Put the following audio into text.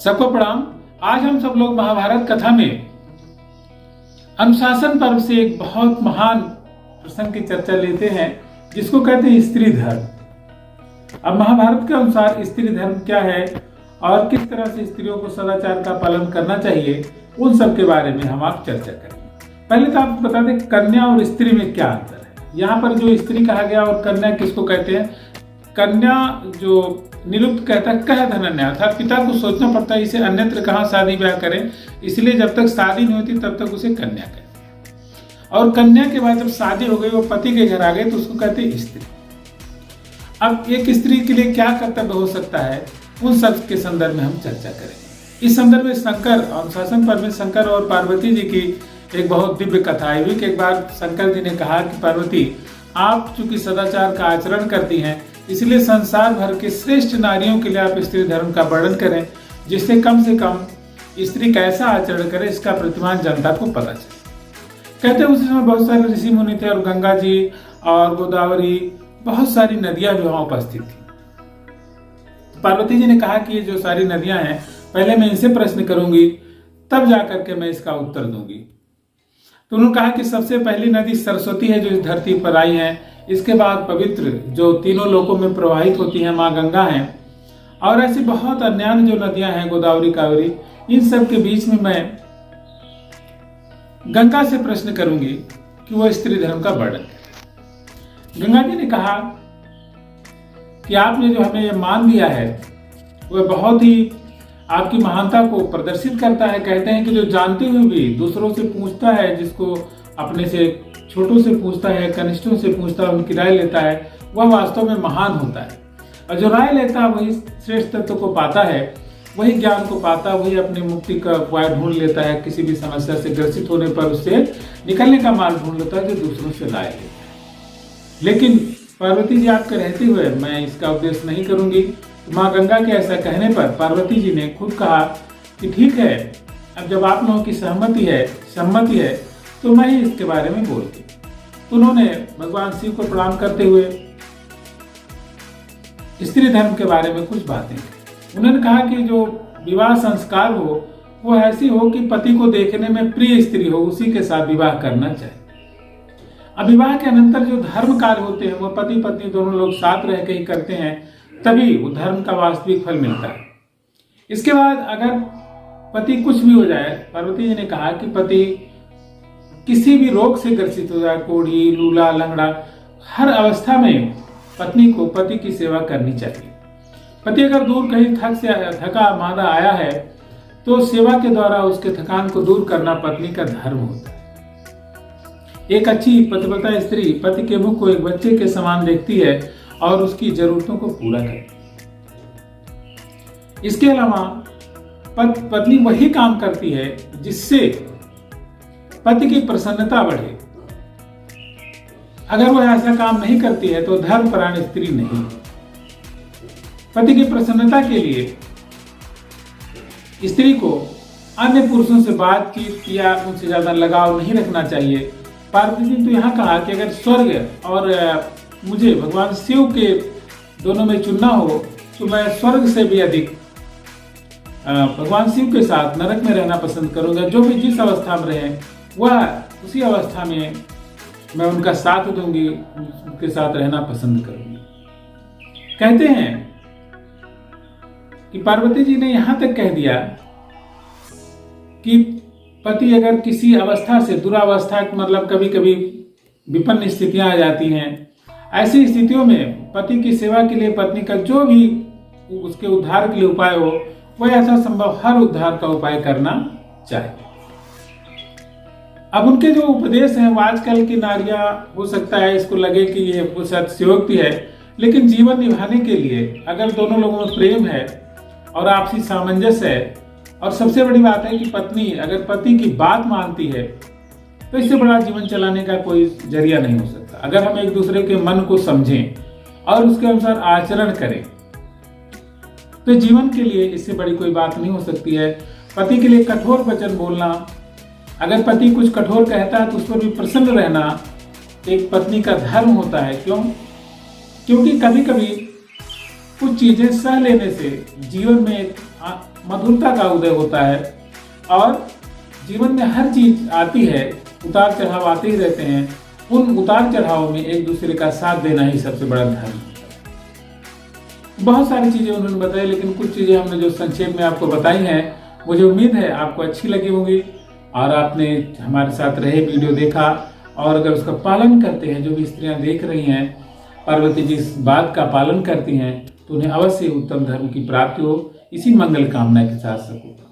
सबको प्रणाम। आज हम सब लोग महाभारत कथा में अनुशासन पर्व से एक बहुत महान प्रसंग की चर्चा लेते हैं, जिसको कहते हैं स्त्री धर्म। अब महाभारत के अनुसार स्त्री धर्म क्या है और किस तरह से स्त्रियों को सदाचार का पालन करना चाहिए, उन सब के बारे में हम आप चर्चा करेंगे। पहले तो आपको बता दें कन्या और स्त्री में क्या अंतर है। यहाँ पर जो स्त्री कहा गया और कन्या किसको कहते हैं? कन्या जो निरुक्त कहता है कह धनन्या, अर्थात पिता को सोचना पड़ता है इसे अन्यत्र कहाँ शादी ब्याह करें, इसलिए जब तक शादी नहीं होती तब तक उसे कन्या कहते हैं। और कन्या के बाद जब शादी हो गई, वो पति के घर आ गए, तो उसको कहते हैं स्त्री। अब एक स्त्री के लिए क्या कर्तव्य हो सकता है, उन सब के संदर्भ में हम चर्चा करेंगे। इस संदर्भ में शंकर अनुशासन पर्व में शंकर और पार्वती जी की एक बहुत दिव्य कथा आई हुई कि एक बार शंकर जी ने कहा कि पार्वती, आप चूंकि सदाचार का आचरण करती हैं, इसलिए संसार भर के श्रेष्ठ नारियों के लिए आप स्त्री धर्म का वर्णन करें, जिससे कम से कम स्त्री कैसा आचरण करे इसका प्रतिमान जनता को पता चले। कहते हैं उस समय बहुत सारे ऋषि मुनि थे और गंगा जी और गोदावरी, बहुत सारी नदियां भी वहां उपस्थित थी। पार्वती जी ने कहा कि ये जो सारी नदियां हैं, पहले मैं इनसे प्रश्न करूंगी, तब जाकर के मैं इसका उत्तर दूंगी। तो उन्होंने कहा कि सबसे पहली नदी सरस्वती है जो इस धरती पर आई है। इसके बाद पवित्र जो तीनों लोकों में प्रवाहित होती हैं माँ गंगा हैं, और ऐसी बहुत अन्य जो नदियां हैं गोदावरी कावेरी, इन सब के बीच में मैं गंगा से प्रश्न करूंगी कि वह स्त्री धर्म का वर्णन करे। गंगा जी ने कहा कि आपने जो हमें यह मान दिया है वह बहुत ही आपकी महानता को प्रदर्शित करता है। कहते हैं कि जो जानते हुए भी दूसरों से पूछता है, जिसको अपने से छोटों से पूछता है, कनिष्ठों से पूछता है, उनकी राय लेता है, वह वास्तव में महान होता है। और जो राय लेता है वही श्रेष्ठ तत्व को पाता है, वही ज्ञान को पाता है, वही अपनी मुक्ति का उपाय ढूंढ लेता है। किसी भी समस्या से ग्रसित होने पर उससे निकलने का मार्ग ढूंढ लेता है, जो दूसरों से राय लेता है। लेकिन पार्वती जी आपके रहते हुए मैं इसका उपदेश नहीं करूंगी। माँ गंगा के ऐसा कहने पर पार्वती जी ने खुद कहा कि ठीक है, अब जब आप लोगों की सम्मति है तो मैं ही इसके बारे में बोलती। तो उन्होंने भगवान शिव को प्रणाम करते हुए स्त्री धर्म के बारे में कुछ बातें की। उन्होंने कहा कि जो विवाह संस्कार हो वो ऐसी हो कि पति को देखने में प्रिय स्त्री हो, उसी के साथ विवाह करना चाहिए। अब विवाह के अनंतर जो धर्म कार्य होते हैं वो पति पत्नी दोनों लोग साथ रह के ही करते हैं, तभी वो धर्म का वास्तविक फल मिलता है। इसके बाद अगर पति कुछ भी हो जाए, पार्वती जी ने कहा कि पति किसी भी रोग से ग्रसित हो जाए, कोढ़ी, लूला, लंगड़ा, हर अवस्था में पत्नी को पति की सेवा करनी चाहिए। पति अगर दूर कहीं थका मांदा आया है तो सेवा के द्वारा उसके थकान को दूर करना पत्नी का धर्म होता है। एक अच्छी पतिव्रता स्त्री पति के मुख को एक बच्चे के समान देखती है और उसकी जरूरतों को पूरा करती है। इसके अलावा पत्नी वही काम करती है जिससे पति की प्रसन्नता बढ़े। अगर वह ऐसा काम नहीं करती है तो धर्मपरायण स्त्री नहीं। पति की प्रसन्नता के लिए स्त्री को अन्य पुरुषों से बातचीत या उनसे ज्यादा लगाव नहीं रखना चाहिए। पार्वती जी ने तो यहाँ कहा कि अगर स्वर्ग और मुझे भगवान शिव के दोनों में चुनना हो तो मैं स्वर्ग से भी अधिक भगवान शिव के साथ नरक में रहना पसंद करूंगा। जो भी जिस अवस्था में रहे वह उसी अवस्था में मैं उनका साथ दूंगी, उनके साथ रहना पसंद करूंगी। कहते हैं कि पार्वती जी ने यहां तक कह दिया कि पति अगर किसी अवस्था से दुरावस्था, मतलब कभी कभी विपन्न स्थितियां आ जाती हैं, ऐसी स्थितियों में पति की सेवा के लिए पत्नी का जो भी उसके उद्धार के लिए उपाय हो, वह ऐसा संभव हर उद्धार का उपाय करना चाहिए। अब उनके जो उपदेश हैं वो आजकल की नारियां, हो सकता है इसको लगे कि ये अतिशयोक्ति है, लेकिन जीवन निभाने के लिए अगर दोनों लोगों में प्रेम है और आपसी सामंजस्य है, और सबसे बड़ी बात है कि पत्नी अगर पति की बात मानती है, तो इससे बड़ा जीवन चलाने का कोई जरिया नहीं हो सकता। अगर हम एक दूसरे के मन को समझें और उसके अनुसार आचरण करें तो जीवन के लिए इससे बड़ी कोई बात नहीं हो सकती है। पति के लिए कठोर वचन बोलना, अगर पति कुछ कठोर कहता है तो उस पर भी प्रसन्न रहना एक पत्नी का धर्म होता है। क्योंकि कभी कभी कुछ चीजें सह लेने से जीवन में एक मधुरता का उदय होता है। और जीवन में हर चीज आती है, उतार चढ़ाव आते ही रहते हैं, उन उतार चढ़ाव में एक दूसरे का साथ देना ही सबसे बड़ा धर्म है। बहुत सारी चीजें उन्होंने बताई, लेकिन कुछ चीजें हमने जो संक्षेप में आपको बताई हैं, मुझे उम्मीद है आपको अच्छी लगी होंगी और आपने हमारे साथ रहे वीडियो देखा, और अगर उसका पालन करते हैं, जो भी स्त्रियां देख रही हैं, पार्वती जी इस बात का पालन करती हैं, तो उन्हें अवश्य उत्तम धर्म की प्राप्ति हो। इसी मंगल कामना के साथ सकूँ।